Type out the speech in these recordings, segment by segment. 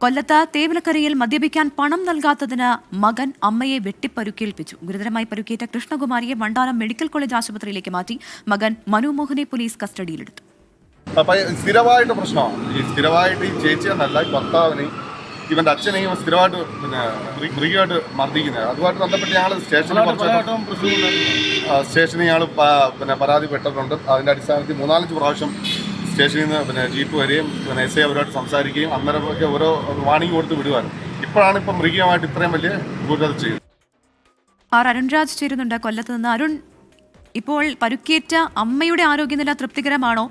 കൊല്ലത്ത് തേവലക്കരയിൽ മദ്യപിക്കാൻ പണം നൽകാത്തതിന് മകൻ അമ്മയെ വെട്ടിപ്പരുക്കേൽപ്പിച്ചു. ഗുരുതരമായി പരുക്കേറ്റ കൃഷ്ണകുമാരിയെ വണ്ടാനം മെഡിക്കൽ കോളേജ് ആശുപത്രിയിലേക്ക് മാറ്റി. മകൻ മനു പോലീസ് കസ്റ്റഡിയിലെടുത്തു. സ്ഥിരമായിട്ട് പ്രശ്നമാണ്. സ്ഥിരമായിട്ട് ഈ ചേച്ചിയെന്നല്ല, ഭർത്താവിനെയും ഇവന്റെ അച്ഛനെയും സ്ഥിരമായിട്ട് മൃഗമായിട്ട് മർദ്ദിക്കുന്നത്. അതുമായിട്ട് ബന്ധപ്പെട്ട് ഞങ്ങൾ സ്റ്റേഷനിൽ ഞങ്ങൾ പരാതിപ്പെട്ടിട്ടുണ്ട്. അതിന്റെ അടിസ്ഥാനത്തിൽ 3-4 പ്രാവശ്യം സ്റ്റേഷനിൽ നിന്ന് ജീപ്പ് വരികയും എസ് ഐ അവരുമായിട്ട് സംസാരിക്കുകയും അന്നേരമൊക്കെ ഓരോ വാണിംഗ് കൊടുത്ത് വിടുവാനും. ഇപ്പോഴാണ് മൃഗമായിട്ട് ഇത്രയും വലിയ ക്രൂരത ചെയ്യുന്നത്. അരുൺരാജ് ചേരുന്നുണ്ട് കൊല്ലത്ത് നിന്ന്. അരുൺ, ഇപ്പോൾ പരുക്കേറ്റ അമ്മയുടെ ആരോഗ്യനില തൃപ്തികരമാണോ?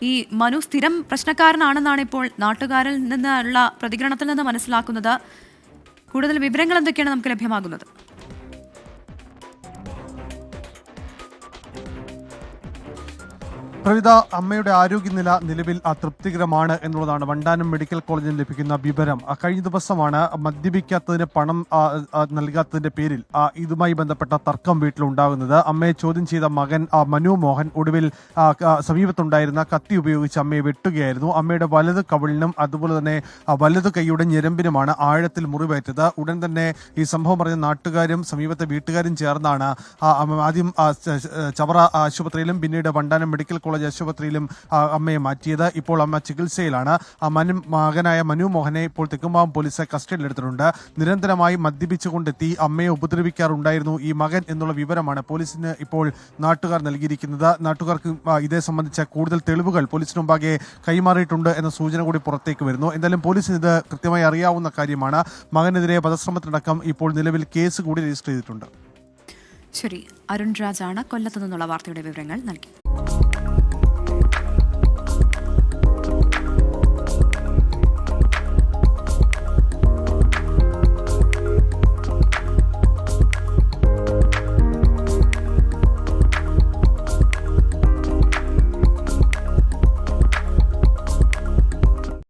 ഈ മനു സ്ഥിരം പ്രശ്നക്കാരനാണെന്നാണ് ഇപ്പോൾ നാട്ടുകാരിൽ നിന്നുള്ള പ്രതികരണത്തിൽ നിന്ന് മനസ്സിലാക്കുന്നത്. കൂടുതൽ വിവരങ്ങൾ എന്തൊക്കെയാണ് നമുക്ക് ലഭ്യമാകുന്നത്? പ്രവിത, അമ്മയുടെ ആരോഗ്യനില നിലവിൽ തൃപ്തികരമാണ് എന്നുള്ളതാണ് വണ്ടാനം മെഡിക്കൽ കോളേജിൽ ലഭിക്കുന്ന വിവരം. കഴിഞ്ഞ ദിവസമാണ് മദ്യപിക്കാത്തതിന് പണം നൽകാത്തതിന്റെ പേരിൽ ഇതുമായി ബന്ധപ്പെട്ട തർക്കം വീട്ടിലുണ്ടാകുന്നത്. അമ്മയെ ചോദ്യം ചെയ്ത മകൻ മനു മോഹൻ ഒടുവിൽ സമീപത്തുണ്ടായിരുന്ന കത്തി ഉപയോഗിച്ച് അമ്മയെ വെട്ടുകയായിരുന്നു. അമ്മയുടെ വലത് കവിളിനും അതുപോലെ തന്നെ വലത് കൈയുടെ ഞരമ്പിനുമാണ് ആഴത്തിൽ മുറിവേറ്റത്. ഉടൻ തന്നെ ഈ സംഭവം അറിഞ്ഞ നാട്ടുകാരും സമീപത്തെ വീട്ടുകാരും ചേർന്നാണ് ആദ്യം ചവറ ആശുപത്രിയിലും പിന്നീട് വണ്ടാനം മെഡിക്കൽ കോളേജ് ആശുപത്രിയിലും അമ്മയെ മാറ്റിയത്. ഇപ്പോൾ അമ്മ ചികിത്സയിലാണ്. മകനായ മനു മോഹനെ ഇപ്പോൾ തെക്കുംപാവം പോലീസ് കസ്റ്റഡിയിലെടുത്തിട്ടുണ്ട്. നിരന്തരമായി മദ്യപിച്ചുകൊണ്ടെത്തി അമ്മയെ ഉപദ്രവിക്കാറുണ്ടായിരുന്നു ഈ മകൻ എന്നുള്ള വിവരമാണ് പോലീസിന് ഇപ്പോൾ നാട്ടുകാർ നൽകിയിരിക്കുന്നത്. നാട്ടുകാർക്ക് ഇതേ സംബന്ധിച്ച കൂടുതൽ തെളിവുകൾ പോലീസിന് മുമ്പാകെ കൈമാറിയിട്ടുണ്ട് എന്ന സൂചന കൂടി പുറത്തേക്ക് വരുന്നു. എന്തായാലും പോലീസിന് ഇത് കൃത്യമായി അറിയാവുന്ന കാര്യമാണ്. മകനെതിരെ വധശ്രമത്തിനടക്കം ഇപ്പോൾ നിലവിൽ കേസ് കൂടി രജിസ്റ്റർ ചെയ്തിട്ടുണ്ട്. ശരി, അരുൺ രാജാണ് കൊല്ലത്തു നിന്നുള്ള വാർത്തയുടെ വിവരങ്ങൾ നൽകി.